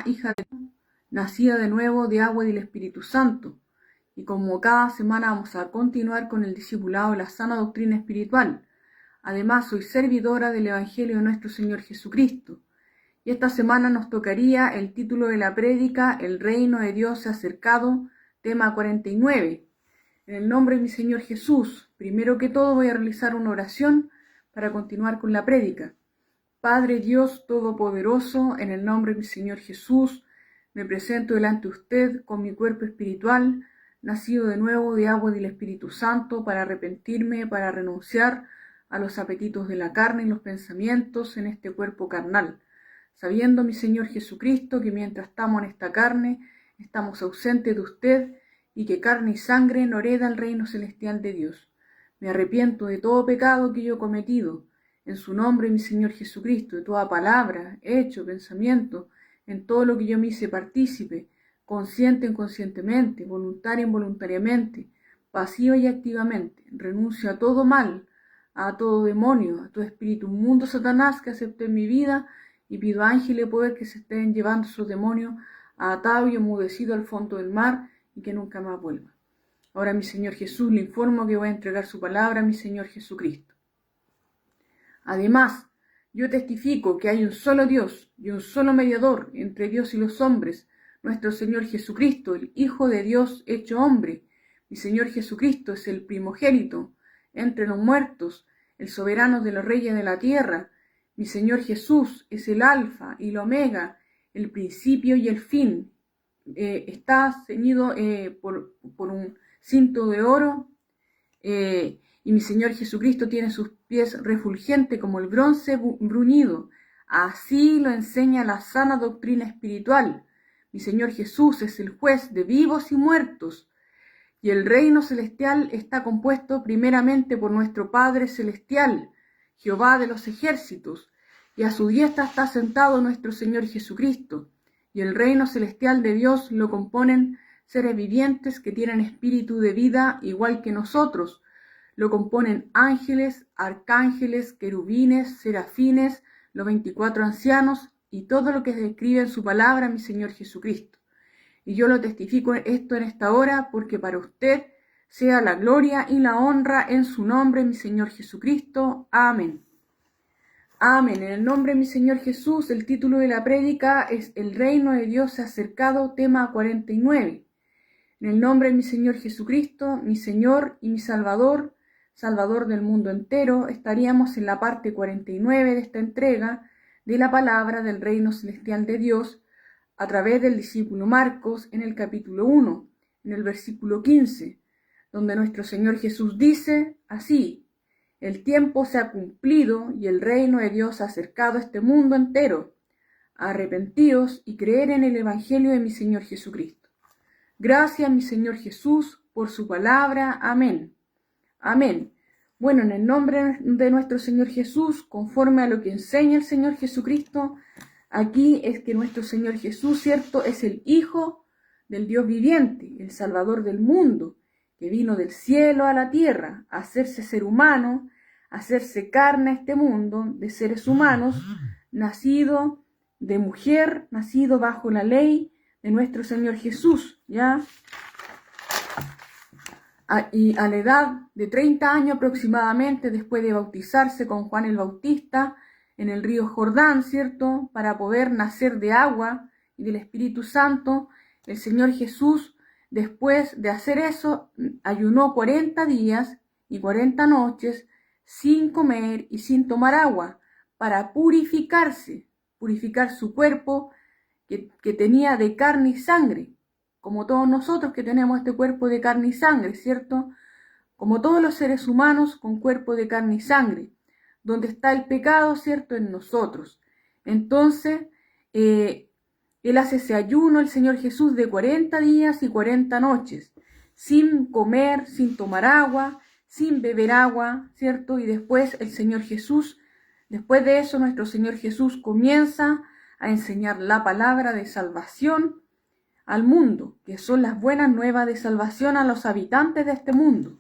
hija de Dios, nacida de nuevo de agua y del Espíritu Santo. Y como cada semana vamos a continuar con el discipulado de la sana doctrina espiritual. Además, soy servidora del Evangelio de nuestro Señor Jesucristo. Y esta semana nos tocaría el título de la prédica, El reino de Dios se ha acercado, tema 49. En el nombre de mi Señor Jesús, primero que todo voy a realizar una oración para continuar con la prédica. Padre Dios Todopoderoso, en el nombre de mi Señor Jesús, me presento delante de usted con mi cuerpo espiritual, nacido de nuevo de agua y del Espíritu Santo, para arrepentirme, para renunciar a los apetitos de la carne y los pensamientos en este cuerpo carnal, sabiendo, mi Señor Jesucristo, que mientras estamos en esta carne, estamos ausentes de usted y que carne y sangre no hereda el reino celestial de Dios. Me arrepiento de todo pecado que yo he cometido, en su nombre, mi Señor Jesucristo, de toda palabra, hecho, pensamiento, en todo lo que yo me hice partícipe, consciente, inconscientemente, voluntaria, involuntariamente, pasiva y activamente. Renuncio a todo mal, a todo demonio, a todo espíritu inmundo, Satanás, que acepte en mi vida, y pido a ángeles de poder que se estén llevando esos demonios atado y enmudecido al fondo del mar y que nunca más vuelva. Ahora, mi Señor Jesús, le informo que voy a entregar su palabra a mi Señor Jesucristo. Además, yo testifico que hay un solo Dios y un solo mediador entre Dios y los hombres, nuestro Señor Jesucristo, el Hijo de Dios hecho hombre. Mi Señor Jesucristo es el primogénito entre los muertos, el soberano de los reyes de la tierra. Mi Señor Jesús es el Alfa y el Omega, el principio y el fin. Está ceñido por un cinto de oro, y mi Señor Jesucristo tiene sus pies refulgentes como el bronce bruñido. Así lo enseña la sana doctrina espiritual. Mi Señor Jesús es el juez de vivos y muertos. Y el reino celestial está compuesto primeramente por nuestro Padre Celestial, Jehová de los ejércitos, y a su diestra está sentado nuestro Señor Jesucristo. Y el reino celestial de Dios lo componen seres vivientes que tienen espíritu de vida igual que nosotros. Lo componen ángeles, arcángeles, querubines, serafines, los 24 ancianos y todo lo que describe en su palabra mi Señor Jesucristo. Y yo lo testifico esto en esta hora porque para usted sea la gloria y la honra en su nombre, mi Señor Jesucristo. Amén. Amén. En el nombre de mi Señor Jesús, el título de la prédica es El reino de Dios se ha acercado, tema 49. En el nombre de mi Señor Jesucristo, mi Señor y mi Salvador, Salvador del mundo entero, estaríamos en la parte 49 de esta entrega de la palabra del reino celestial de Dios a través del discípulo Marcos en el capítulo 1, en el versículo 15, donde nuestro Señor Jesús dice así: el tiempo se ha cumplido y el reino de Dios ha acercado a este mundo entero. Arrepentíos y creed en el Evangelio de mi Señor Jesucristo. Gracias, mi Señor Jesús, por su palabra. Amén. Amén. Bueno, en el nombre de nuestro Señor Jesús, conforme a lo que enseña el Señor Jesucristo, aquí es que nuestro Señor Jesús, ¿cierto?, es el Hijo del Dios viviente, el Salvador del mundo, que vino del cielo a la tierra a hacerse ser humano, a hacerse carne a este mundo de seres humanos, nacido de mujer, nacido bajo la ley de nuestro Señor Jesús, ¿ya? Y a la edad de 30 años aproximadamente, después de bautizarse con Juan el Bautista en el río Jordán, ¿cierto?, para poder nacer de agua y del Espíritu Santo, el Señor Jesús, después de hacer eso, ayunó 40 días y 40 noches sin comer y sin tomar agua, para purificarse, purificar su cuerpo que tenía de carne y sangre, como todos nosotros que tenemos este cuerpo de carne y sangre, ¿cierto? Como todos los seres humanos con cuerpo de carne y sangre, donde está el pecado, ¿cierto?, en nosotros. Entonces, Él hace ese ayuno, el Señor Jesús, de 40 días y 40 noches, sin comer, sin tomar agua, sin beber agua, ¿cierto? Y después el Señor Jesús, después de eso, nuestro Señor Jesús comienza a enseñar la palabra de salvación al mundo, que son las buenas nuevas de salvación a los habitantes de este mundo.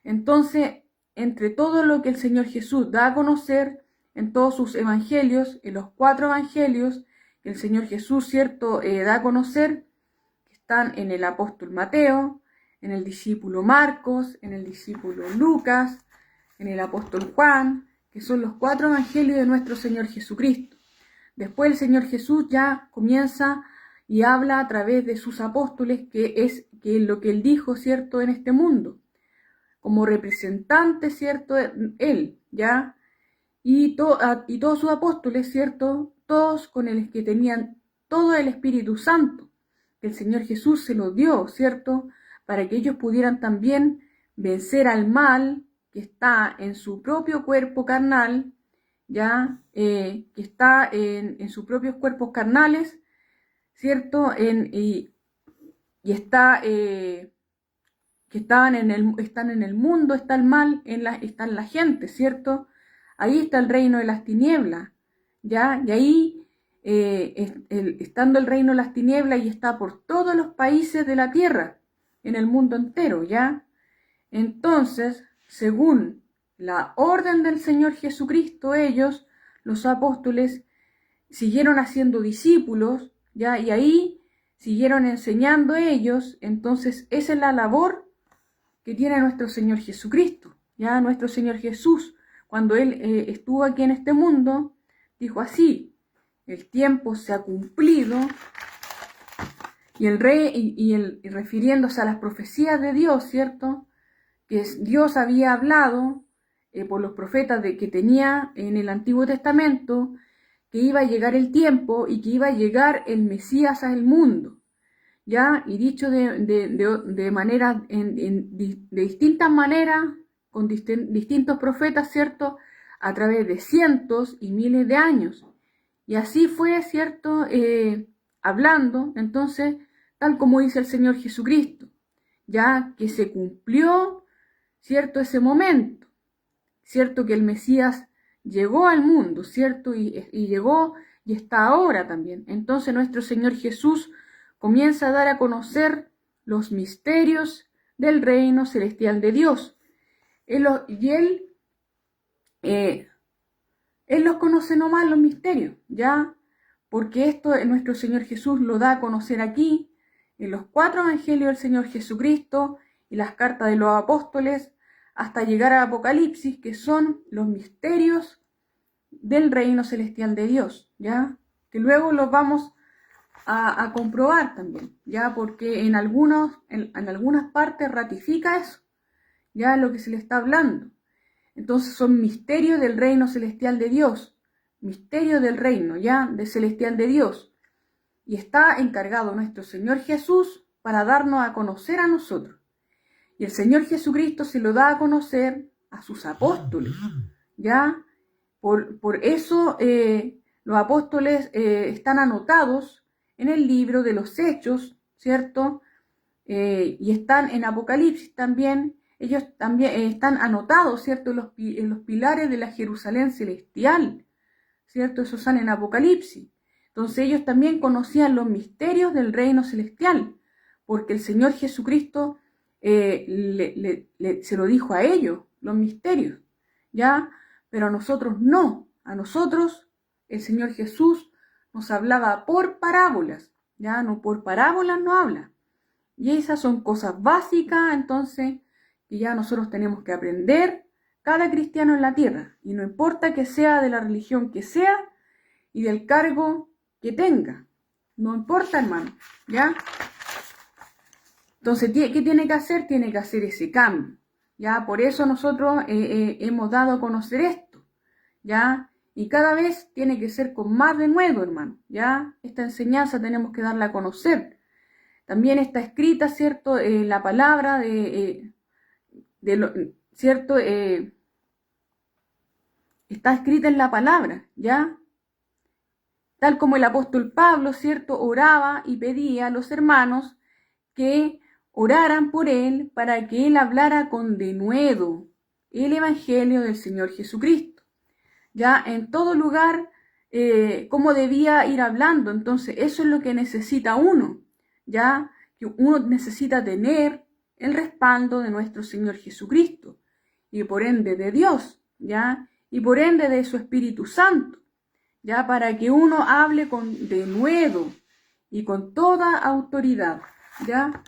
Entonces, entre todo lo que el Señor Jesús da a conocer en todos sus evangelios, en los 4 evangelios el Señor Jesús, ¿cierto?, da a conocer, que están en el apóstol Mateo, en el discípulo Marcos, en el discípulo Lucas, en el apóstol Juan, que son los 4 evangelios de nuestro Señor Jesucristo. Después el Señor Jesús ya comienza y habla a través de sus apóstoles, que es lo que Él dijo, ¿cierto?, en este mundo, como representante, ¿cierto?, Él, ¿ya? Y todos sus apóstoles, ¿cierto?, todos con el que tenían todo el Espíritu Santo, que el Señor Jesús se lo dio, ¿cierto?, para que ellos pudieran también vencer al mal que está en su propio cuerpo carnal, ya, que está en sus propios cuerpos carnales, ¿cierto?, y está, que están en el mundo, está el mal, está en la gente, ¿cierto? Ahí está el reino de las tinieblas, ¿ya? Y ahí, estando el reino de las tinieblas, y está por todos los países de la tierra, en el mundo entero, ¿ya? Entonces, según la orden del Señor Jesucristo, ellos, los apóstoles, siguieron haciendo discípulos, ¿ya? Y ahí siguieron enseñando ellos. Entonces, esa es la labor que tiene nuestro Señor Jesucristo, ¿ya? Nuestro Señor Jesús, cuando Él estuvo aquí en este mundo, dijo así: el tiempo se ha cumplido. Y el rey, y refiriéndose a las profecías de Dios, ¿cierto?, que Dios había hablado por los profetas de que tenía en el Antiguo Testamento, que iba a llegar el tiempo y que iba a llegar el Mesías al mundo, ¿ya? Y dicho de manera, de distintas maneras, con distintos profetas, ¿cierto?, a través de cientos y miles de años. Y así fue, ¿cierto?, hablando, entonces, tal como dice el Señor Jesucristo, ya que se cumplió, ¿cierto?, ese momento, ¿cierto?, que el Mesías llegó al mundo, ¿cierto?, y llegó y está ahora también. Entonces nuestro Señor Jesús comienza a dar a conocer los misterios del reino celestial de Dios. Él los conoce nomás, los misterios, ¿ya? Porque esto nuestro Señor Jesús lo da a conocer aquí, en los 4 evangelios del Señor Jesucristo y las cartas de los apóstoles, hasta llegar a Apocalipsis, que son los misterios del reino celestial de Dios, ¿ya? Que luego los vamos a comprobar también, ¿ya? Porque en algunas partes ratifica eso, ya lo que se le está hablando. Entonces son misterios del reino celestial de Dios, misterios del reino, ¿ya?, de celestial de Dios. Y está encargado nuestro Señor Jesús para darnos a conocer a nosotros. Y el Señor Jesucristo se lo da a conocer a sus apóstoles, ¿ya? Por eso los apóstoles están anotados en el libro de los Hechos, ¿cierto? Y están en Apocalipsis también. Ellos también están anotados, ¿cierto?, en los pilares de la Jerusalén celestial, ¿cierto? Esos están en Apocalipsis. Entonces ellos también conocían los misterios del reino celestial, porque el Señor Jesucristo se lo dijo a ellos, los misterios, ¿ya? Pero a nosotros no. A nosotros el Señor Jesús nos hablaba por parábolas, ¿ya? No, por parábolas no habla. Y esas son cosas básicas, entonces, que ya nosotros tenemos que aprender, cada cristiano en la tierra, y no importa que sea de la religión que sea y del cargo que tenga, no importa, hermano, ¿ya? Entonces, ¿qué tiene que hacer? Tiene que hacer ese cambio, ¿ya? Por eso nosotros hemos dado a conocer esto, ¿ya? Y cada vez tiene que ser con más denuedo, hermano, ¿ya? Esta enseñanza tenemos que darla a conocer. También está escrita, ¿cierto?, la palabra ¿cierto? Está escrita en la palabra, ¿ya? Tal como el apóstol Pablo, ¿cierto?, oraba y pedía a los hermanos que oraran por él para que él hablara con denuedo el evangelio del Señor Jesucristo, ya en todo lugar, cómo debía ir hablando. Entonces eso es lo que necesita uno, ya que uno necesita tener el respaldo de nuestro Señor Jesucristo y por ende de Dios, ya, y por ende de su Espíritu Santo, ya para que uno hable con denuedo y con toda autoridad, ya.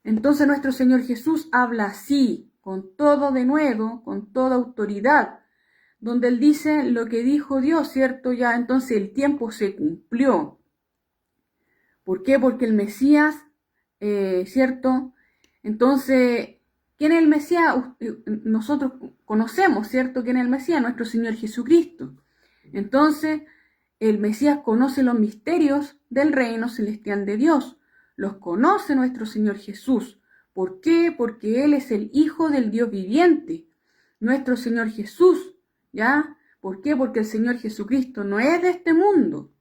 Entonces nuestro Señor Jesús habla así, con todo denuedo, con toda autoridad, donde Él dice lo que dijo Dios, ¿cierto? Ya entonces el tiempo se cumplió. ¿Por qué? Porque el Mesías, ¿cierto? Entonces, ¿quién es el Mesías? Nosotros conocemos, ¿cierto? ¿Quién es el Mesías? Nuestro Señor Jesucristo. Entonces, el Mesías conoce los misterios del reino celestial de Dios. Los conoce nuestro Señor Jesús. ¿Por qué? Porque Él es el Hijo del Dios viviente. Nuestro Señor Jesús, ¿ya? ¿Por qué? Porque el Señor Jesucristo no es de este mundo.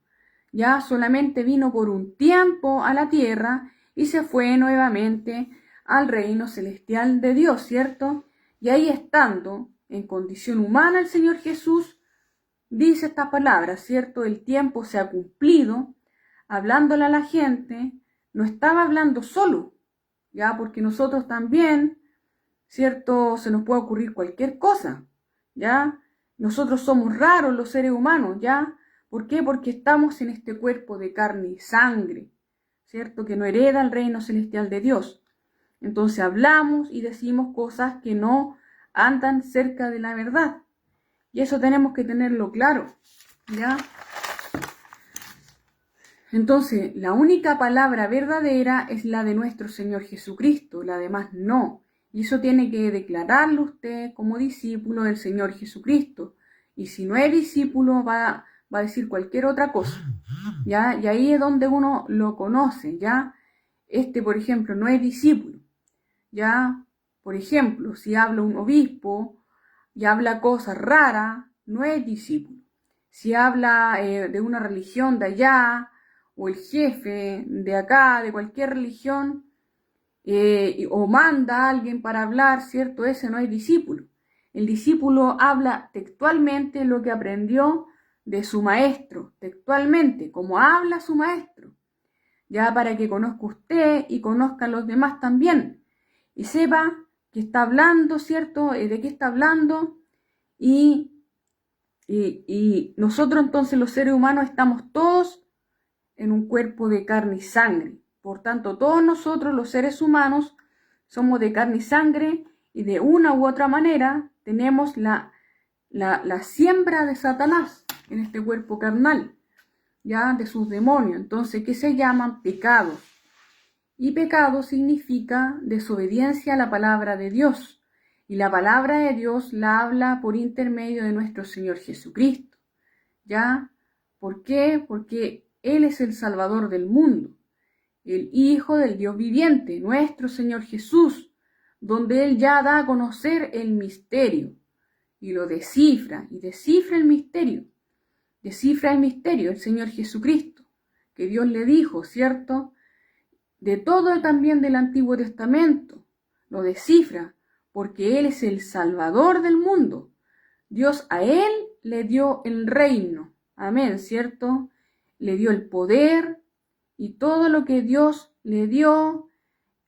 Ya solamente vino por un tiempo a la tierra y se fue nuevamente al reino celestial de Dios, ¿cierto? Y ahí estando en condición humana el Señor Jesús dice estas palabras, ¿cierto? El tiempo se ha cumplido, hablándole a la gente, no estaba hablando solo, ya, porque nosotros también, ¿cierto? Se nos puede ocurrir cualquier cosa, ya. Nosotros somos raros los seres humanos, ya. ¿Por qué? Porque estamos en este cuerpo de carne y sangre, ¿cierto? Que no hereda el reino celestial de Dios. Entonces hablamos y decimos cosas que no andan cerca de la verdad. Y eso tenemos que tenerlo claro, ¿ya? Entonces, la única palabra verdadera es la de nuestro Señor Jesucristo, la demás no. Y eso tiene que declararlo usted como discípulo del Señor Jesucristo. Y si no es discípulo, va a decir cualquier otra cosa, ¿ya? Y ahí es donde uno lo conoce, ¿ya? Por ejemplo, no es discípulo, ¿ya? Por ejemplo, si habla un obispo y habla cosas raras, no es discípulo. Si habla de una religión de allá, o el jefe de acá, de cualquier religión, o manda a alguien para hablar, ¿cierto? Ese no es discípulo. El discípulo habla textualmente lo que aprendió de su maestro, textualmente, como habla su maestro, ya para que conozca usted y conozcan los demás también, y sepa que está hablando, ¿cierto? De qué está hablando, y nosotros entonces los seres humanos estamos todos en un cuerpo de carne y sangre. Por tanto, todos nosotros los seres humanos somos de carne y sangre y de una u otra manera tenemos la siembra de Satanás en este cuerpo carnal, ya de sus demonios. Entonces, ¿qué se llaman? Pecados. Y pecado significa desobediencia a la palabra de Dios. Y la palabra de Dios la habla por intermedio de nuestro Señor Jesucristo. ¿Ya? ¿Por qué? Porque Él es el Salvador del mundo, el Hijo del Dios viviente, nuestro Señor Jesús, donde Él ya da a conocer el misterio y lo descifra, y descifra el misterio. Descifra el misterio, el Señor Jesucristo, que Dios le dijo, ¿cierto? De todo también del Antiguo Testamento, lo descifra, porque Él es el Salvador del mundo. Dios a Él le dio el reino, amén, ¿cierto? Le dio el poder y todo lo que Dios le dio,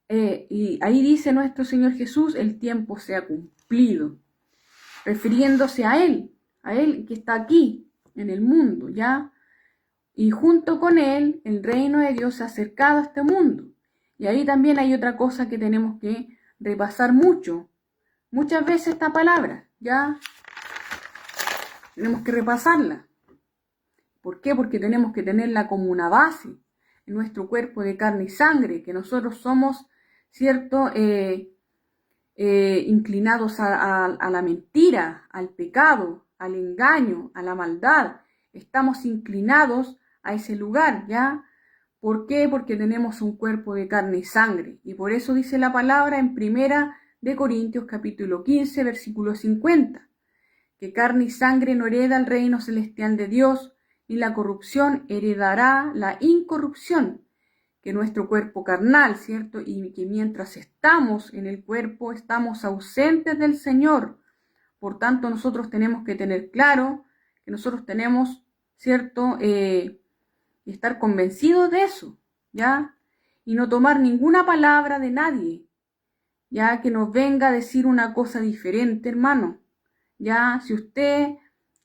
y ahí dice nuestro Señor Jesús, el tiempo se ha cumplido, refiriéndose a Él que está aquí en el mundo, ¿ya? Y junto con Él, el reino de Dios se ha acercado a este mundo. Y ahí también hay otra cosa que tenemos que repasar muchas veces esta palabra, ¿ya? Tenemos que repasarla. ¿Por qué? Porque tenemos que tenerla como una base en nuestro cuerpo de carne y sangre, que nosotros somos, ¿cierto? Inclinados a la mentira, al pecado, al engaño, a la maldad. Estamos inclinados a ese lugar, ¿ya? ¿Por qué? Porque tenemos un cuerpo de carne y sangre. Y por eso dice la palabra en 1 Corintios capítulo 15, versículo 50, que carne y sangre no hereda el reino celestial de Dios, ni la corrupción heredará la incorrupción, que nuestro cuerpo carnal, ¿cierto? Y que mientras estamos en el cuerpo, estamos ausentes del Señor. Por tanto, nosotros tenemos que tener claro que nosotros tenemos, ¿cierto? Y estar convencidos de eso, ¿ya? Y no tomar ninguna palabra de nadie, ya que nos venga a decir una cosa diferente, hermano. Ya, si usted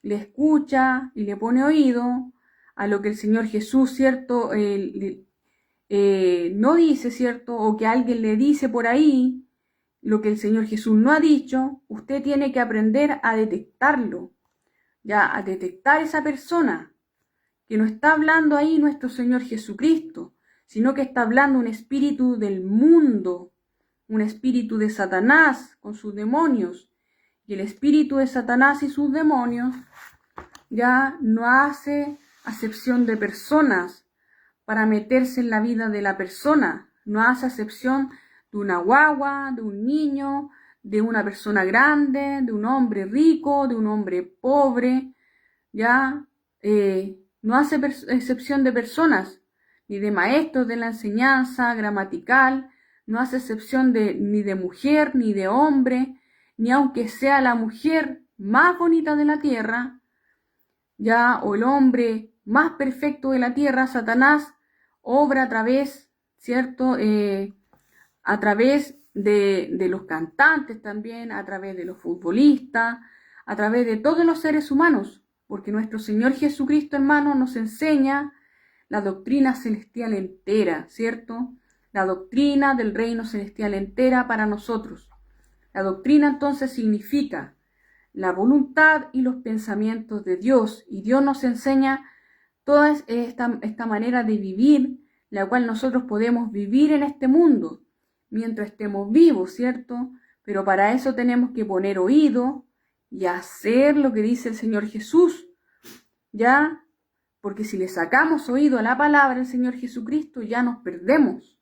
le escucha y le pone oído a lo que el Señor Jesús, ¿cierto?, no dice, ¿cierto?, o que alguien le dice por ahí, lo que el Señor Jesús no ha dicho, usted tiene que aprender a detectarlo, ya, a detectar esa persona, que no está hablando ahí nuestro Señor Jesucristo, sino que está hablando un espíritu del mundo, un espíritu de Satanás con sus demonios. Y el espíritu de Satanás y sus demonios ya no hace acepción de personas para meterse en la vida de la persona, no hace acepción de una guagua, de un niño, de una persona grande, de un hombre rico, de un hombre pobre, ya no hace excepción de personas, ni de maestros de la enseñanza gramatical, no hace excepción ni de mujer, ni de hombre, ni aunque sea la mujer más bonita de la tierra, ya, o el hombre más perfecto de la tierra, Satanás obra a través, ¿cierto?, a través de los cantantes también, a través de los futbolistas, a través de todos los seres humanos, porque nuestro Señor Jesucristo, hermano, nos enseña la doctrina celestial entera, ¿cierto? La doctrina del reino celestial entera para nosotros. La doctrina entonces significa la voluntad y los pensamientos de Dios, y Dios nos enseña toda esta manera de vivir, la cual nosotros podemos vivir en este mundo mientras estemos vivos, ¿cierto? Pero para eso tenemos que poner oído y hacer lo que dice el Señor Jesús, ¿ya? Porque si le sacamos oído a la palabra del Señor Jesucristo, ya nos perdemos,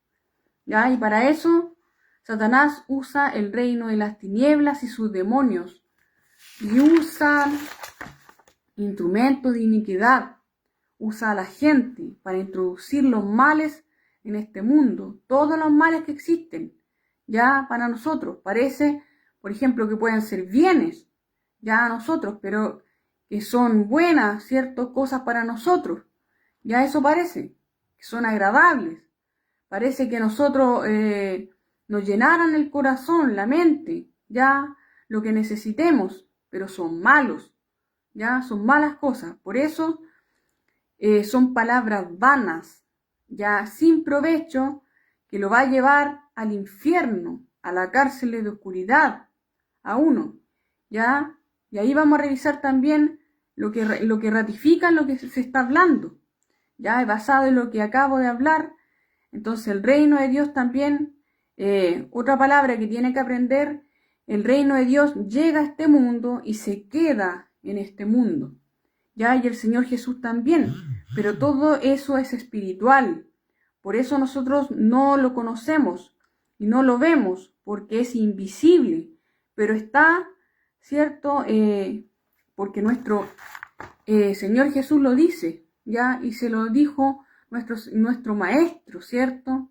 ¿ya? Y para eso Satanás usa el reino de las tinieblas y sus demonios, y usa instrumentos de iniquidad, usa a la gente para introducir los males en este mundo, todos los males que existen, ya para nosotros. Parece, por ejemplo, que pueden ser bienes, ya a nosotros, pero que son buenas, ¿cierto?, cosas para nosotros. Ya eso parece, que son agradables. Parece que nosotros nos llenaran el corazón, la mente, ya lo que necesitemos, pero son malos, ya son malas cosas. Por eso son palabras vanas, ya sin provecho, que lo va a llevar al infierno, a la cárcel de oscuridad, a uno, ya. Y ahí vamos a revisar también lo que ratifica lo que se está hablando, ya basado en lo que acabo de hablar. Entonces el reino de Dios también, otra palabra que tiene que aprender, el reino de Dios llega a este mundo y se queda en este mundo, ya, y el Señor Jesús también, pero todo eso es espiritual. Por eso nosotros no lo conocemos y no lo vemos, porque es invisible, pero está, ¿cierto? Porque nuestro Señor Jesús lo dice, ya, y se lo dijo nuestro Maestro, ¿cierto?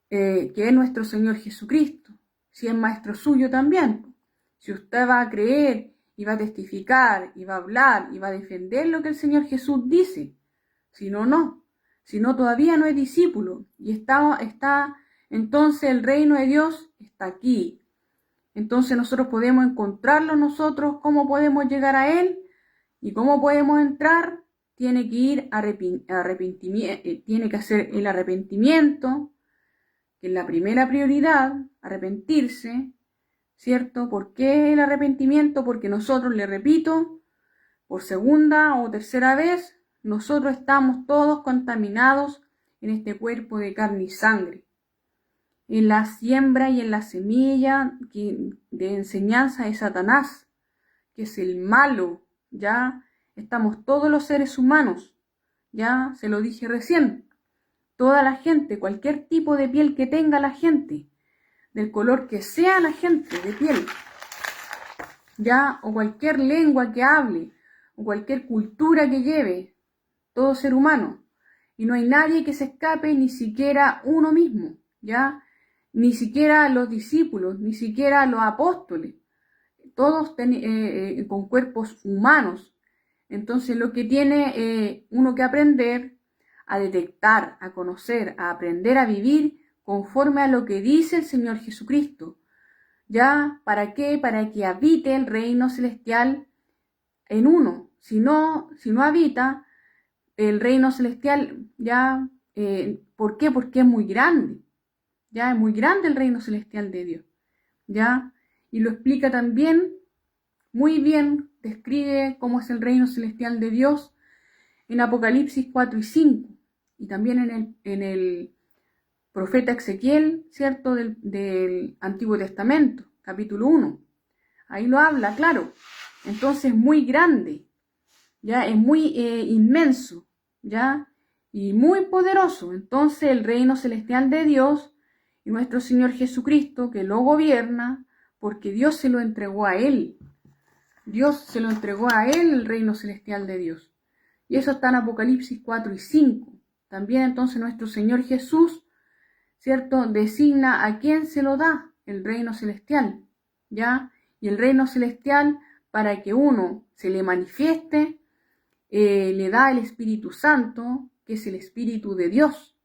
Que es nuestro Señor Jesucristo, si es Maestro suyo también. Si usted va a creer y va a testificar y va a hablar y va a defender lo que el Señor Jesús dice, si no, no. Si no, todavía no es discípulo, y está, entonces el reino de Dios está aquí. Entonces nosotros podemos encontrarlo nosotros, cómo podemos llegar a Él y cómo podemos entrar. Tiene que ir tiene que hacer el arrepentimiento, que es la primera prioridad, arrepentirse, ¿cierto? ¿Por qué el arrepentimiento? Porque nosotros, le repito, por segunda o tercera vez, nosotros estamos todos contaminados en este cuerpo de carne y sangre, en la siembra y en la semilla de enseñanza de Satanás, que es el malo, ya estamos todos los seres humanos, ya se lo dije recién, toda la gente, cualquier tipo de piel que tenga la gente, del color que sea la gente de piel, ya, o cualquier lengua que hable, o cualquier cultura que lleve, todo ser humano, y no hay nadie que se escape, ni siquiera uno mismo, ya, ni siquiera los discípulos, ni siquiera los apóstoles, todos con cuerpos humanos. Entonces lo que tiene uno que aprender a detectar, a conocer, a aprender a vivir conforme a lo que dice el Señor Jesucristo. ¿Ya? ¿Para qué? Para que habite el reino celestial en uno. Si no habita el reino celestial, ya, ¿por qué? Porque es muy grande, ya, es muy grande el reino celestial de Dios, ya, y lo explica también muy bien, describe cómo es el reino celestial de Dios en Apocalipsis 4 y 5, y también en el profeta Ezequiel, ¿cierto? Del Antiguo Testamento, capítulo 1. Ahí lo habla, claro. Entonces, muy grande, ya, es muy inmenso, ya, y muy poderoso. Entonces, el reino celestial de Dios y nuestro Señor Jesucristo, que lo gobierna, porque Dios se lo entregó a Él. Dios se lo entregó a Él, el reino celestial de Dios. Y eso está en Apocalipsis 4 y 5. También entonces nuestro Señor Jesús, ¿cierto?, designa a quién se lo da el reino celestial, ¿ya? Y el reino celestial, para que uno se le manifieste, le da el Espíritu Santo, que es el Espíritu de Dios.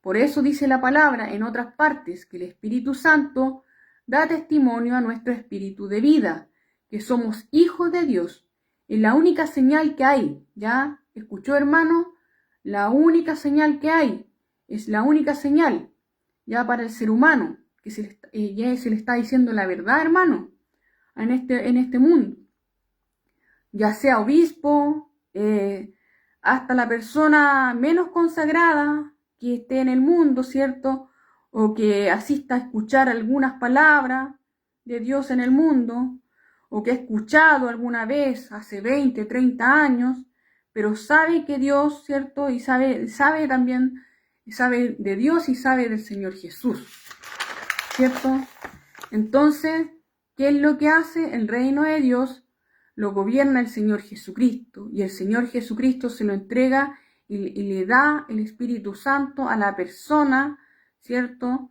Por eso dice la palabra en otras partes que el Espíritu Santo da testimonio a nuestro espíritu de vida, que somos hijos de Dios. Es la única señal que hay, ¿ya? ¿Escuchó, hermano? La única señal que hay, es la única señal, ya, para el ser humano, que ya se le está diciendo la verdad, hermano, en este mundo. Ya sea obispo, hasta la persona menos consagrada que esté en el mundo, ¿cierto? O que asista a escuchar algunas palabras de Dios en el mundo, o que ha escuchado alguna vez hace 20, 30 años, pero sabe que Dios, ¿cierto? Y sabe también, sabe de Dios y sabe del Señor Jesús, ¿cierto? Entonces, ¿qué es lo que hace? El reino de Dios lo gobierna el Señor Jesucristo, y el Señor Jesucristo se lo entrega y le da el Espíritu Santo a la persona, ¿cierto?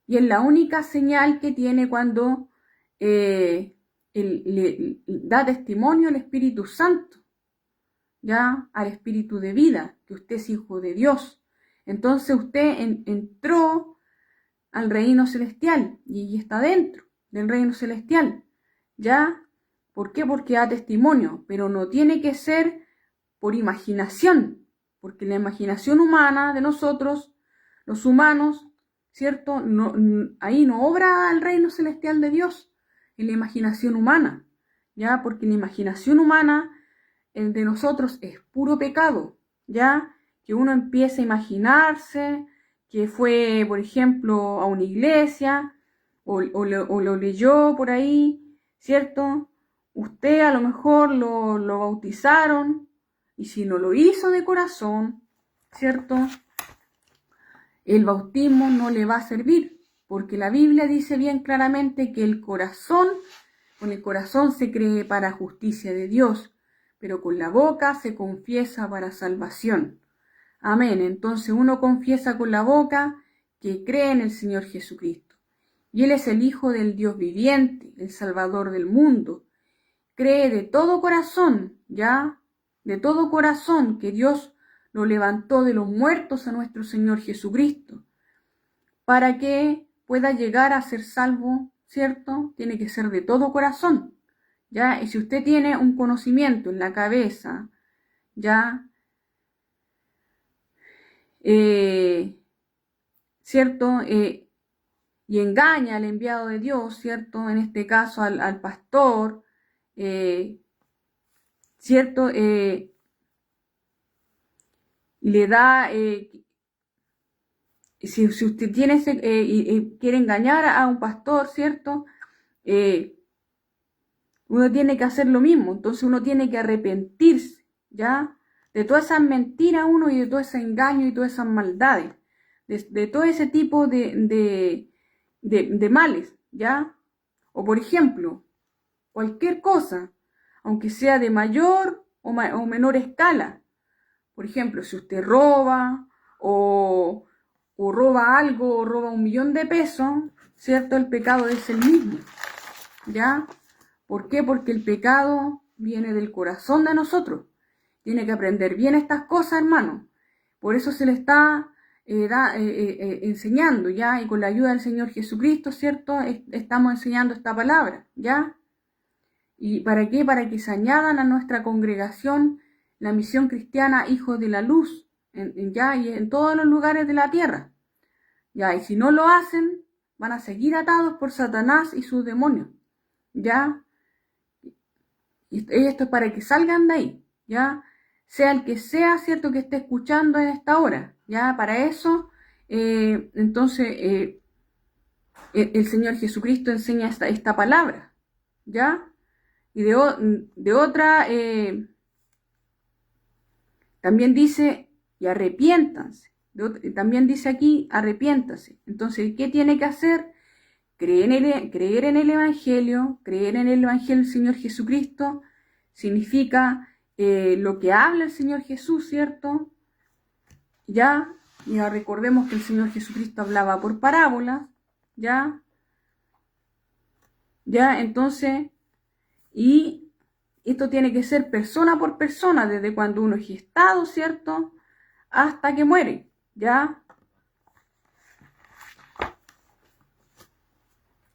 Y es la única señal que tiene cuando le da testimonio al Espíritu Santo, ya, al Espíritu de vida, que usted es hijo de Dios. Entonces usted entró al reino celestial y está dentro del reino celestial, ¿ya? ¿Por qué? Porque da testimonio, pero no tiene que ser por imaginación, porque la imaginación humana de nosotros, los humanos, ¿cierto? Ahí no obra el reino celestial de Dios, en la imaginación humana, ¿ya? Porque la imaginación humana, el de nosotros, es puro pecado, ¿ya? Que uno empiece a imaginarse que fue, por ejemplo, a una iglesia, o lo leyó por ahí, ¿cierto? Usted a lo mejor lo bautizaron, y si no lo hizo de corazón, ¿cierto?, el bautismo no le va a servir, porque la Biblia dice bien claramente que con el corazón se cree para justicia de Dios, pero con la boca se confiesa para salvación. Amén. Entonces uno confiesa con la boca que cree en el Señor Jesucristo, y Él es el Hijo del Dios viviente, el Salvador del mundo. Cree de todo corazón, ¿ya? De todo corazón que Dios lo levantó de los muertos a nuestro Señor Jesucristo, para que pueda llegar a ser salvo, ¿cierto? Tiene que ser de todo corazón, ¿ya? Y si usted tiene un conocimiento en la cabeza, ¿ya? ¿Cierto? Y engaña al enviado de Dios, ¿cierto? En este caso al pastor, ¿cierto? Y le da, si usted tiene y quiere engañar a un pastor, ¿cierto? Uno tiene que hacer lo mismo, entonces uno tiene que arrepentirse, ¿ya? De todas esas mentiras uno, y de todo ese engaño y todas esas maldades, de todo ese tipo de males, ¿ya? O por ejemplo, cualquier cosa, aunque sea de mayor o menor escala. Por ejemplo, si usted roba o roba algo, o roba 1.000.000 de pesos, ¿cierto? El pecado es el mismo, ¿ya? ¿Por qué? Porque el pecado viene del corazón de nosotros. Tiene que aprender bien estas cosas, hermano. Por eso se le está enseñando, ¿ya? Y con la ayuda del Señor Jesucristo, ¿cierto? Estamos enseñando esta palabra, ¿ya? ¿Y para qué? Para que se añadan a nuestra congregación la misión cristiana Hijos de la Luz, ya y en todos los lugares de la tierra. Ya, y si no lo hacen, van a seguir atados por Satanás y sus demonios. Ya, y esto es para que salgan de ahí. Ya, sea el que sea, cierto, que esté escuchando en esta hora. Ya, para eso, entonces, el Señor Jesucristo enseña esta palabra. Ya, y de otra, también dice, y arrepiéntanse. También dice aquí, arrepiéntase. Entonces, ¿qué tiene que hacer? Creer en el Evangelio del Señor Jesucristo, significa lo que habla el Señor Jesús, ¿cierto? Ya recordemos que el Señor Jesucristo hablaba por parábolas, ya, entonces, y esto tiene que ser persona por persona, desde cuando uno es gestado, ¿cierto?, hasta que muere, ya.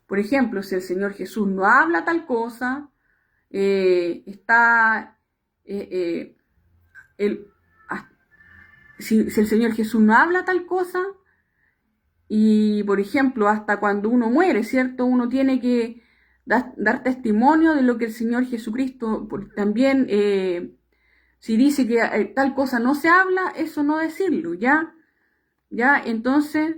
Por ejemplo, si el Señor Jesús no habla tal cosa, si el Señor Jesús no habla tal cosa, y por ejemplo, hasta cuando uno muere, ¿cierto? Uno tiene que dar testimonio de lo que el Señor Jesucristo también, si dice que tal cosa no se habla, eso no decirlo, ¿ya? Entonces,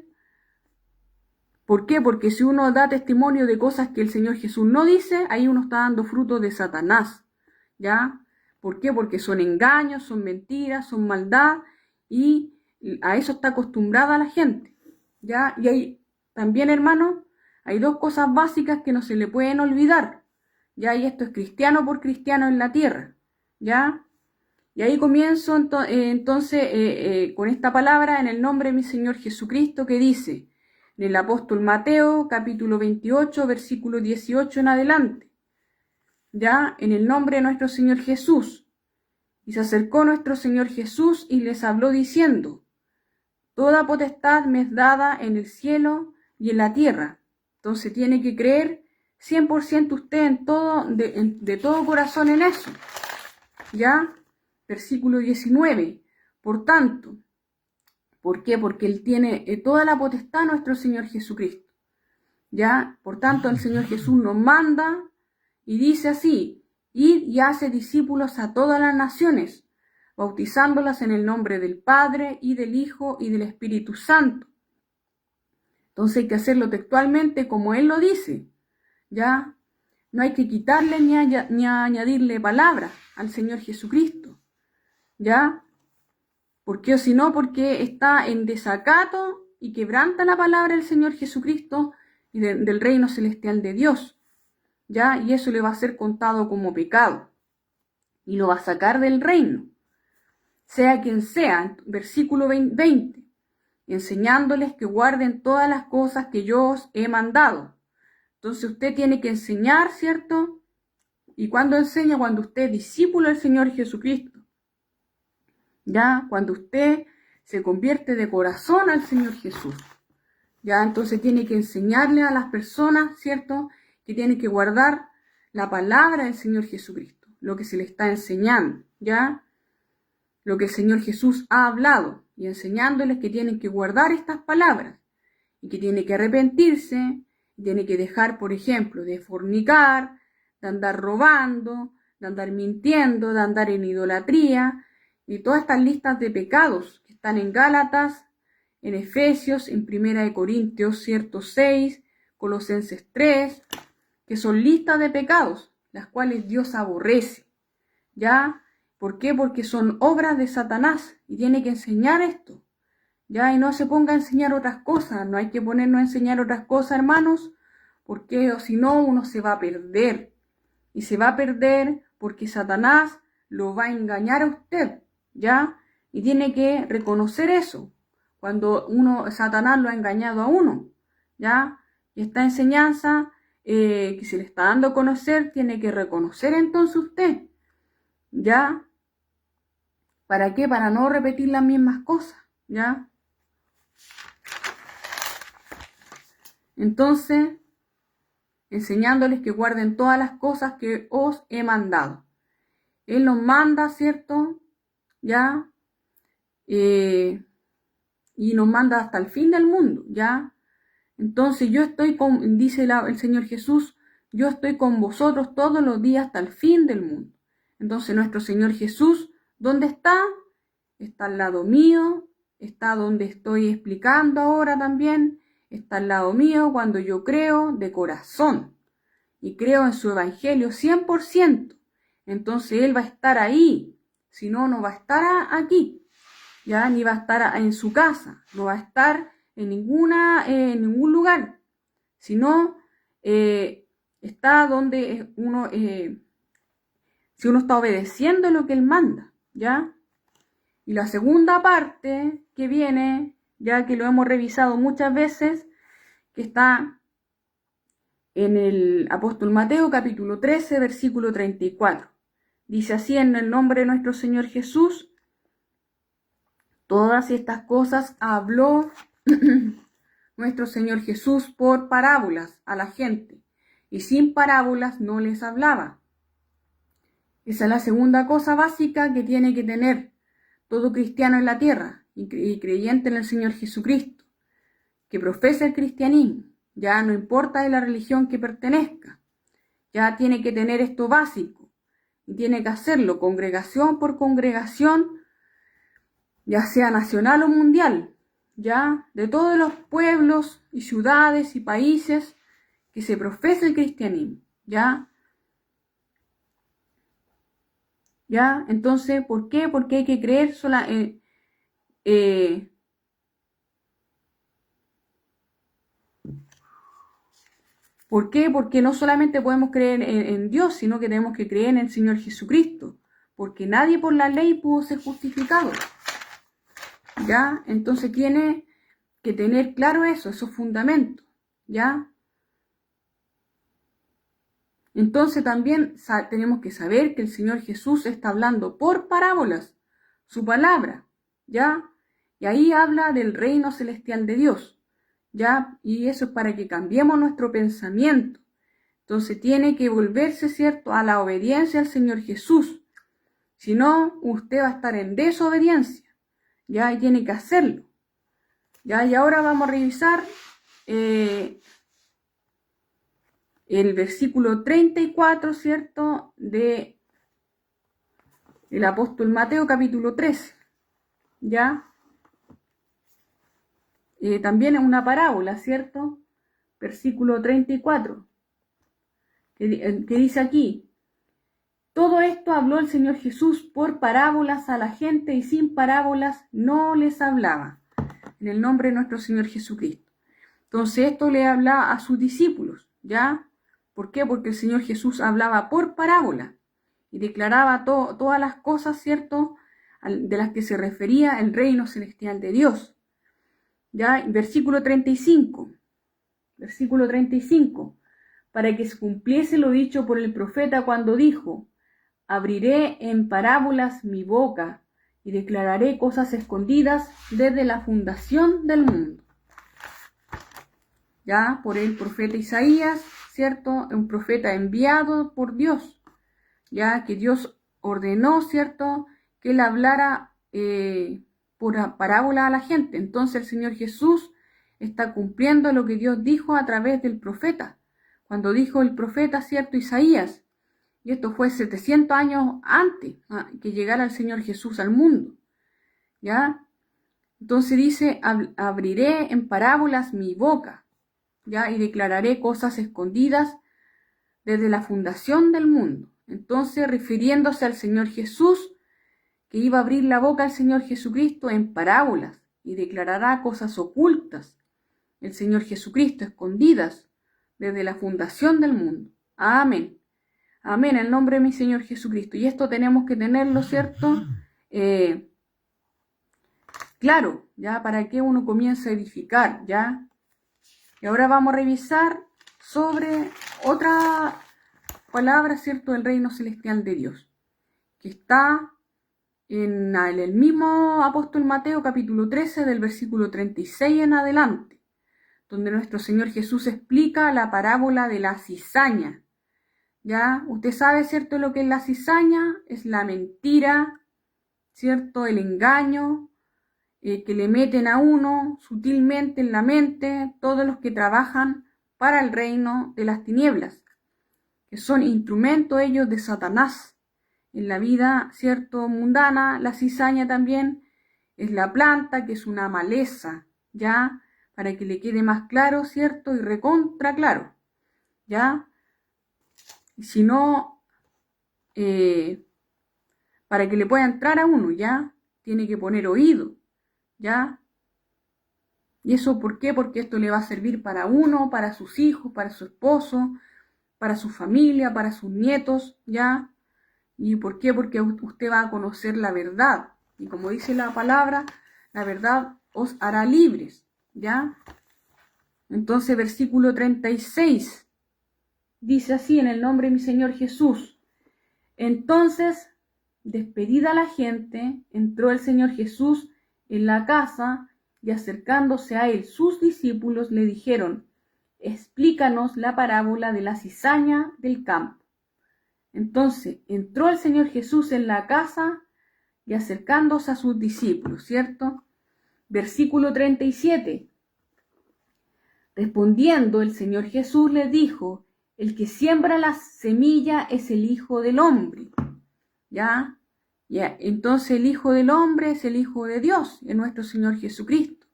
¿por qué? Porque si uno da testimonio de cosas que el Señor Jesús no dice, ahí uno está dando fruto de Satanás, ¿ya? ¿Por qué? Porque son engaños, son mentiras, son maldad, y a eso está acostumbrada la gente, ¿ya? Y hay también, hermanos, hay dos cosas básicas que no se le pueden olvidar, ¿ya? Y esto es cristiano por cristiano en la tierra, ¿ya? Y ahí comienzo entonces con esta palabra en el nombre de mi Señor Jesucristo, que dice en el apóstol Mateo, capítulo 28, versículo 18 en adelante, ya, en el nombre de nuestro Señor Jesús. Y se acercó nuestro Señor Jesús y les habló diciendo, toda potestad me es dada en el cielo y en la tierra. Entonces tiene que creer 100% usted en todo, de todo corazón en eso, ya. Versículo 19, por tanto, ¿por qué? Porque Él tiene toda la potestad, nuestro Señor Jesucristo, ¿ya? Por tanto, el Señor Jesús nos manda y dice así, id y hace discípulos a todas las naciones, bautizándolas en el nombre del Padre y del Hijo y del Espíritu Santo. Entonces hay que hacerlo textualmente como Él lo dice, ¿ya? No hay que quitarle ni añadirle palabras al Señor Jesucristo, ¿ya? ¿Por qué? O si no, porque está en desacato y quebranta la palabra del Señor Jesucristo y del reino celestial de Dios, ¿ya? Y eso le va a ser contado como pecado y lo va a sacar del reino, sea quien sea. Versículo 20, enseñándoles que guarden todas las cosas que yo os he mandado. Entonces usted tiene que enseñar, ¿cierto? ¿Y cuando enseña? Cuando usted es discípulo del Señor Jesucristo, ya, cuando usted se convierte de corazón al Señor Jesús, ya, entonces tiene que enseñarle a las personas, ¿cierto?, que tienen que guardar la palabra del Señor Jesucristo, lo que se le está enseñando, ya, lo que el Señor Jesús ha hablado, y enseñándoles que tienen que guardar estas palabras, y que tienen que arrepentirse, y tienen que dejar, por ejemplo, de fornicar, de andar robando, de andar mintiendo, de andar en idolatría, y todas estas listas de pecados que están en Gálatas, en Efesios, en Primera de Corintios, ¿cierto? 6, Colosenses 3, que son listas de pecados, las cuales Dios aborrece, ¿ya? ¿Por qué? Porque son obras de Satanás, y tiene que enseñar esto, ¿ya? Y no se ponga a enseñar otras cosas, no hay que ponernos a enseñar otras cosas, hermanos, porque si no uno se va a perder, y se va a perder porque Satanás lo va a engañar a usted, ¿ya? Y tiene que reconocer eso, cuando Satanás lo ha engañado a uno, ¿ya? Y esta enseñanza que se le está dando a conocer, tiene que reconocer entonces usted, ¿ya? ¿Para qué? Para no repetir las mismas cosas, ¿ya? Entonces, enseñándoles que guarden todas las cosas que os he mandado. Él nos manda, ¿cierto? ¿Ya? Y nos manda hasta el fin del mundo, ¿ya? Entonces yo estoy con, dice el Señor Jesús, yo estoy con vosotros todos los días hasta el fin del mundo. Entonces nuestro Señor Jesús, ¿dónde está? Está al lado mío, está donde estoy explicando ahora también, está al lado mío cuando yo creo de corazón y creo en su evangelio 100%. Entonces Él va a estar ahí, si no, no va a estar aquí, ya ni va a estar en su casa, no va a estar en ningún lugar, sino está donde uno, si uno está obedeciendo lo que Él manda, ¿ya? Y la segunda parte que viene, ya que lo hemos revisado muchas veces, que está en el apóstol Mateo capítulo 13, versículo 34. Dice así: en el nombre de nuestro Señor Jesús, todas estas cosas habló nuestro Señor Jesús por parábolas a la gente, y sin parábolas no les hablaba. Esa es la segunda cosa básica que tiene que tener todo cristiano en la tierra y creyente en el Señor Jesucristo, que profesa el cristianismo, ya no importa de la religión que pertenezca, ya tiene que tener esto básico y tiene que hacerlo congregación por congregación, ya sea nacional o mundial, ya de todos los pueblos y ciudades y países que se profesa el cristianismo, ya. ¿Ya? Entonces, ¿por qué? Porque hay que creer ¿por qué? Porque no solamente podemos creer en Dios, sino que tenemos que creer en el Señor Jesucristo, porque nadie por la ley pudo ser justificado, ¿ya? Entonces tiene que tener claro eso, esos fundamentos, ¿ya? Entonces también tenemos que saber que el Señor Jesús está hablando por parábolas, su palabra, ¿ya? Y ahí habla del reino celestial de Dios, ¿ya? Y eso es para que cambiemos nuestro pensamiento. Entonces tiene que volverse, ¿cierto?, a la obediencia al Señor Jesús. Si no, usted va a estar en desobediencia, ¿ya? Y tiene que hacerlo, ¿ya? Y ahora vamos a revisar el versículo 34, ¿cierto?, de el apóstol Mateo capítulo 13, ¿ya? También es una parábola, ¿cierto? Versículo 34, que dice aquí: todo esto habló el Señor Jesús por parábolas a la gente, y sin parábolas no les hablaba, en el nombre de nuestro Señor Jesucristo. Entonces esto le habla a sus discípulos, ¿ya? ¿Por qué? Porque el Señor Jesús hablaba por parábola y declaraba todas las cosas, ¿cierto?, de las que se refería el reino celestial de Dios. ¿Ya? Versículo 35, para que se cumpliese lo dicho por el profeta cuando dijo: abriré en parábolas mi boca y declararé cosas escondidas desde la fundación del mundo. Ya, por el profeta Isaías, ¿cierto? Un profeta enviado por Dios, ya que Dios ordenó, ¿cierto?, que él hablara por parábola a la gente. Entonces el Señor Jesús está cumpliendo lo que Dios dijo a través del profeta, cuando dijo el profeta, ¿cierto?, Isaías, y esto fue 700 años antes que llegara el Señor Jesús al mundo, ¿ya? Entonces dice: abriré en parábolas mi boca, ¿ya? Y declararé cosas escondidas desde la fundación del mundo. Entonces, refiriéndose al Señor Jesús, que iba a abrir la boca al Señor Jesucristo en parábolas y declarará cosas ocultas, el Señor Jesucristo, escondidas desde la fundación del mundo. Amén. Amén, en el nombre de mi Señor Jesucristo. Y esto tenemos que tenerlo, ¿cierto? Claro, ya, para que uno comience a edificar, ¿ya? Y ahora vamos a revisar sobre otra palabra, ¿cierto?, del reino celestial de Dios, que está en el mismo apóstol Mateo capítulo 13, del versículo 36 en adelante. donde nuestro Señor Jesús explica la parábola de la cizaña. ¿Ya? Usted sabe, ¿cierto?, lo que es la cizaña, es la mentira, ¿cierto?, el engaño, que le meten a uno sutilmente en la mente todos los que trabajan para el reino de las tinieblas, que son instrumentos ellos de Satanás. En la vida, ¿cierto?, mundana, la cizaña también es la planta, que es una maleza, ¿ya? Para que le quede más claro, ¿cierto?, y recontra claro, ¿ya? Si no, para que le pueda entrar a uno, ¿ya? Tiene que poner oído, ¿ya? ¿Y eso por qué? Porque esto le va a servir para uno, para sus hijos, para su esposo, para su familia, para sus nietos, ¿ya? ¿Y por qué? Porque usted va a conocer la verdad. Y como dice la palabra, la verdad os hará libres, ¿ya? Entonces, versículo 36, dice así: en el nombre de mi Señor Jesús. Entonces, despedida la gente, entró el Señor Jesús en la casa, y acercándose a él sus discípulos le dijeron: explícanos la parábola de la cizaña del campo. Entonces entró el Señor Jesús en la casa y acercándose a sus discípulos, ¿cierto? Versículo 37. Respondiendo el Señor Jesús les dijo: el que siembra la semilla es el Hijo del Hombre. ¿Ya? Entonces el Hijo del Hombre es el Hijo de Dios, es nuestro Señor Jesucristo.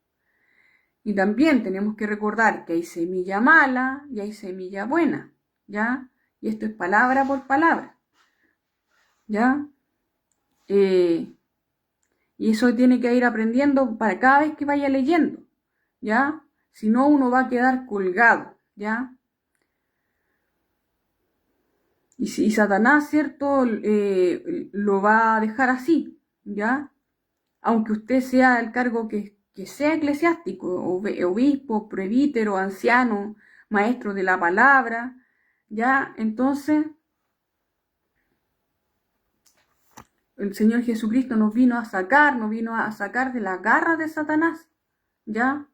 Y también tenemos que recordar que hay semilla mala y hay semilla buena, ¿ya? Y esto es palabra por palabra, ¿ya? Y eso tiene que ir aprendiendo para cada vez que vaya leyendo, ¿ya? Si no, uno va a quedar colgado, ¿ya? Y Satanás, ¿cierto?, lo va a dejar así, ¿ya? Aunque usted sea el cargo que sea eclesiástico, obispo, presbítero, anciano, maestro de la palabra, ¿ya? Entonces, el Señor Jesucristo nos vino a sacar de las garras de Satanás, ¿ya?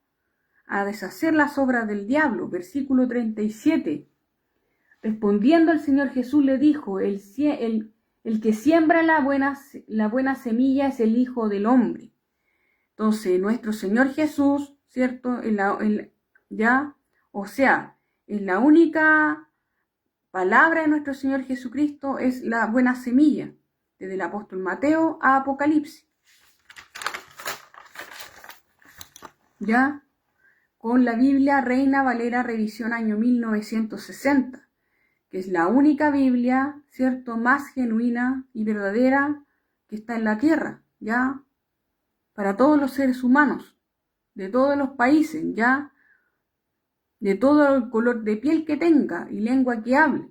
A deshacer las obras del diablo. Versículo 37. Respondiendo el Señor Jesús le dijo: el que siembra la buena semilla es el Hijo del Hombre. Entonces, nuestro Señor Jesús, ¿cierto? ¿Ya? O sea, en la única palabra de nuestro Señor Jesucristo es la buena semilla, desde el apóstol Mateo a Apocalipsis. ¿Ya? Con la Biblia Reina Valera Revisión año 1960. Que es la única Biblia, ¿cierto?, más genuina y verdadera que está en la tierra, ¿ya? Para todos los seres humanos, de todos los países, ¿ya? De todo el color de piel que tenga y lengua que hable.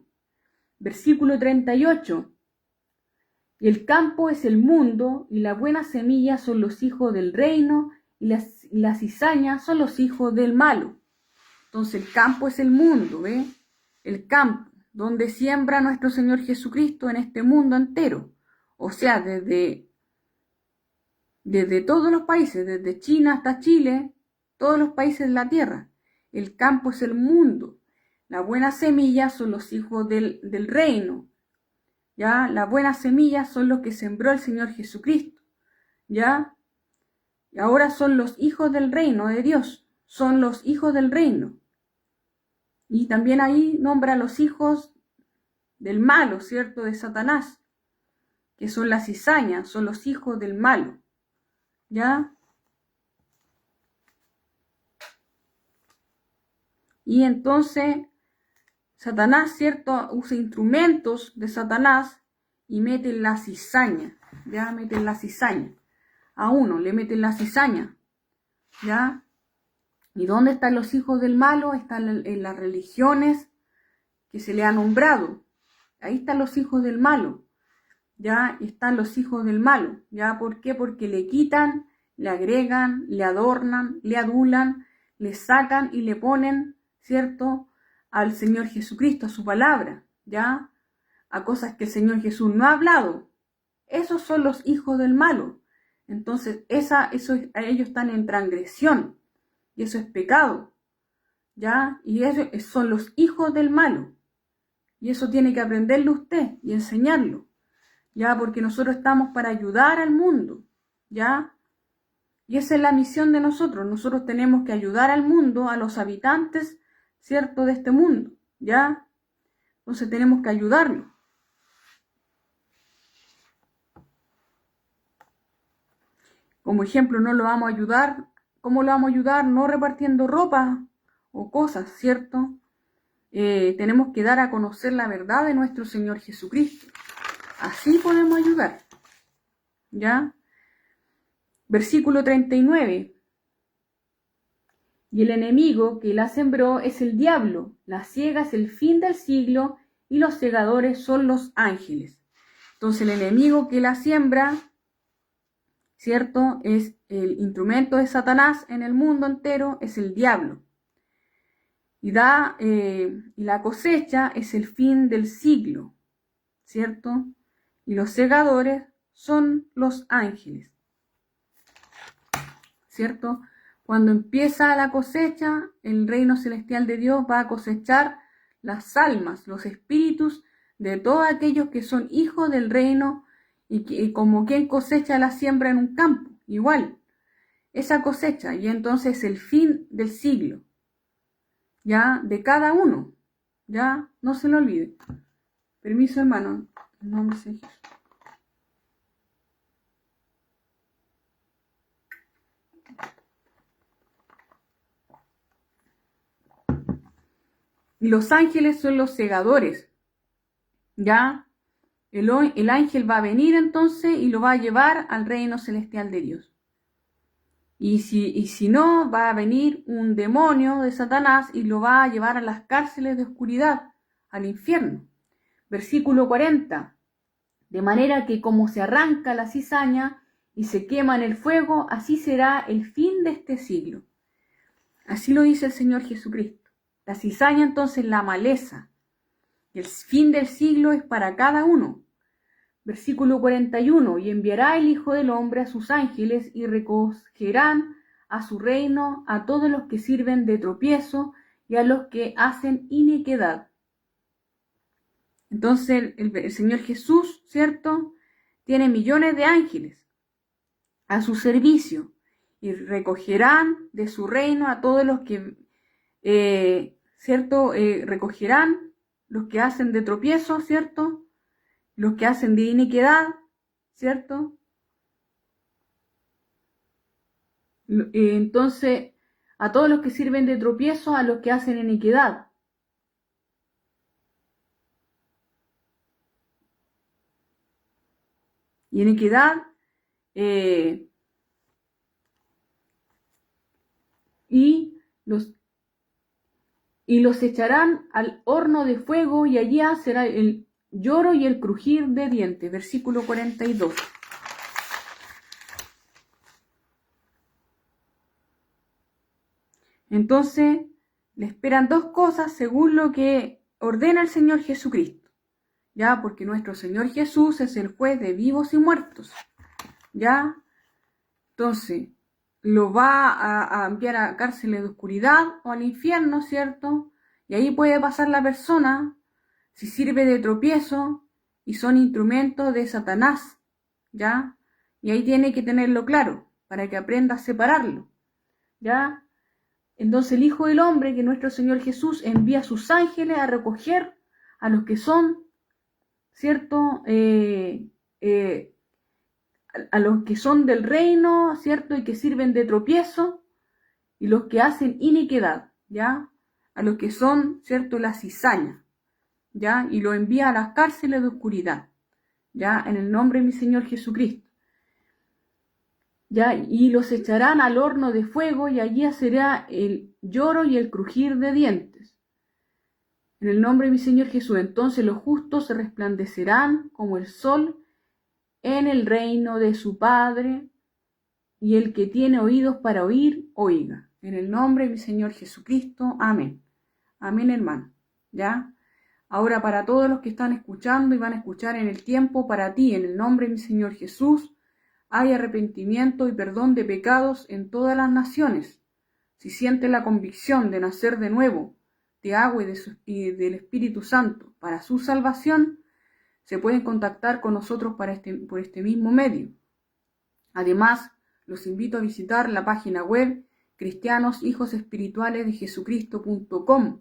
Versículo 38. Y el campo es el mundo, y la buena semilla son los hijos del reino, y la cizaña son los hijos del malo. Entonces el campo es el mundo, ¿ve? El campo, donde siembra nuestro Señor Jesucristo en este mundo entero. O sea, desde todos los países, desde China hasta Chile, todos los países de la tierra. El campo es el mundo. La buena semilla son los hijos del reino. ¿Ya? La buena semilla son los que sembró el Señor Jesucristo. ¿Ya? Y ahora son los hijos del reino de Dios. Son los hijos del reino. Y también ahí nombra a los hijos del malo, ¿cierto?, de Satanás, que son la cizaña, son los hijos del malo, ¿ya? Y entonces Satanás, ¿cierto?, usa instrumentos de Satanás y mete la cizaña, ¿ya? Meten la cizaña. A uno le meten la cizaña, ¿ya? ¿Y dónde están los hijos del malo? Están en las religiones que se le ha nombrado. Ahí están los hijos del malo. Ya están los hijos del malo. ¿Ya? ¿Por qué? Porque le quitan, le agregan, le adornan, le adulan, le sacan y le ponen, ¿cierto?, al Señor Jesucristo, a su palabra, ¿ya? A cosas que el Señor Jesús no ha hablado. Esos son los hijos del malo. Entonces, ellos están en transgresión. Y eso es pecado. ¿ya? Y ellos son los hijos del malo. Y eso tiene que aprenderlo usted y enseñarlo, ¿ya? Porque nosotros estamos para ayudar al mundo, ¿ya? Y esa es la misión de nosotros. Nosotros tenemos que ayudar al mundo, a los habitantes, ¿cierto?, de este mundo, ¿ya? Entonces tenemos que ayudarlo. Como ejemplo, no lo vamos a ayudar. ¿Cómo lo vamos a ayudar? No repartiendo ropa o cosas, ¿cierto? Tenemos que dar a conocer la verdad de nuestro Señor Jesucristo. Así podemos ayudar, ¿ya? Versículo 39. Y el enemigo que la sembró es el diablo, la siega es el fin del siglo y los segadores son los ángeles. Entonces el enemigo que la siembra, ¿cierto?, es el instrumento de Satanás en el mundo entero, es el diablo. Y la cosecha es el fin del siglo, ¿cierto? Y los segadores son los ángeles, ¿cierto? Cuando empieza la cosecha, el reino celestial de Dios va a cosechar las almas, los espíritus de todos aquellos que son hijos del reino y como quien cosecha la siembra en un campo, igual, esa cosecha, y entonces el fin del siglo, ya, de cada uno, ya, no se lo olvide. Permiso, hermano, en nombre de Jesús. Y los ángeles son los segadores, ya. El ángel va a venir entonces y lo va a llevar al reino celestial de Dios. Y si no, va a venir un demonio de Satanás y lo va a llevar a las cárceles de oscuridad, al infierno. Versículo 40. De manera que como se arranca la cizaña y se quema en el fuego, así será el fin de este siglo. Así lo dice el Señor Jesucristo. La cizaña entonces la maleza. Y el fin del siglo es para cada uno. Versículo 41. Y enviará el Hijo del Hombre a sus ángeles y recogerán a su reino a todos los que sirven de tropiezo y a los que hacen iniquidad. Entonces el Señor Jesús, ¿cierto?, tiene millones de ángeles a su servicio y recogerán de su reino a todos los que, ¿cierto?, recogerán los que hacen de tropiezo, ¿cierto?, los que hacen de iniquidad, ¿cierto? Entonces, a todos los que sirven de tropiezo, a los que hacen iniquidad. Y iniquidad, y los echarán al horno de fuego, y allí será el lloro y el crujir de dientes. Versículo 42. Entonces, le esperan dos cosas según lo que ordena el Señor Jesucristo, ¿ya? Porque nuestro Señor Jesús es el juez de vivos y muertos, ¿ya? Entonces, lo va a enviar a cárceles de oscuridad o al infierno, ¿cierto? Y ahí puede pasar la persona si sirve de tropiezo y son instrumentos de Satanás, ¿ya? Y ahí tiene que tenerlo claro para que aprenda a separarlo, ¿ya? Entonces el Hijo del Hombre, que nuestro Señor Jesús envía a sus ángeles a recoger a los que son, ¿cierto?, a los que son del reino, ¿cierto?, y que sirven de tropiezo, y los que hacen iniquidad, ¿ya? A los que son, ¿cierto?, la cizaña, ¿ya? Y lo envía a las cárceles de oscuridad, ¿ya? En el nombre de mi Señor Jesucristo, ¿ya? Y los echarán al horno de fuego, y allí será el lloro y el crujir de dientes. En el nombre de mi Señor Jesús, entonces los justos se resplandecerán como el sol en el reino de su Padre, y el que tiene oídos para oír, oiga. En el nombre de mi Señor Jesucristo, amén. Amén, hermano, ¿ya? Ahora para todos los que están escuchando y van a escuchar en el tiempo, para ti, en el nombre de mi Señor Jesús, hay arrepentimiento y perdón de pecados en todas las naciones, Si siente la convicción de nacer de nuevo, de agua y del Espíritu Santo para su salvación, se pueden contactar con nosotros por este mismo medio. Además, los invito a visitar la página web cristianoshijosespiritualesdejesucristo.com,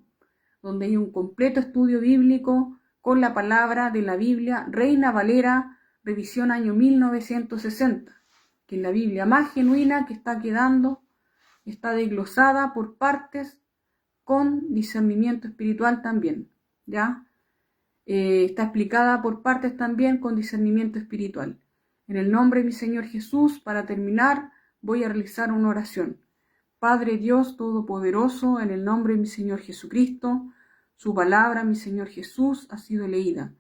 donde hay un completo estudio bíblico con la palabra de la Biblia Reina Valera, revisión año 1960, que es la Biblia más genuina que está quedando, está desglosada por partes con discernimiento espiritual también, ¿ya? Está explicada por partes también con discernimiento espiritual. En el nombre de mi Señor Jesús, para terminar, voy a realizar una oración. Padre Dios Todopoderoso, en el nombre de mi Señor Jesucristo, su palabra, mi Señor Jesús, ha sido leída.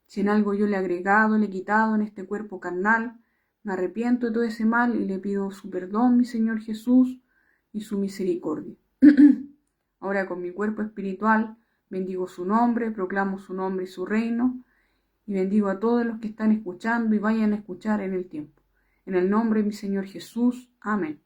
Si en algo yo le he agregado, le he quitado en este cuerpo carnal, me arrepiento de todo ese mal y le pido su perdón, mi Señor Jesús, y su misericordia. Ahora con mi cuerpo espiritual, bendigo su nombre, proclamo su nombre y su reino, y bendigo a todos los que están escuchando y vayan a escuchar en el tiempo. En el nombre de mi Señor Jesús. Amén.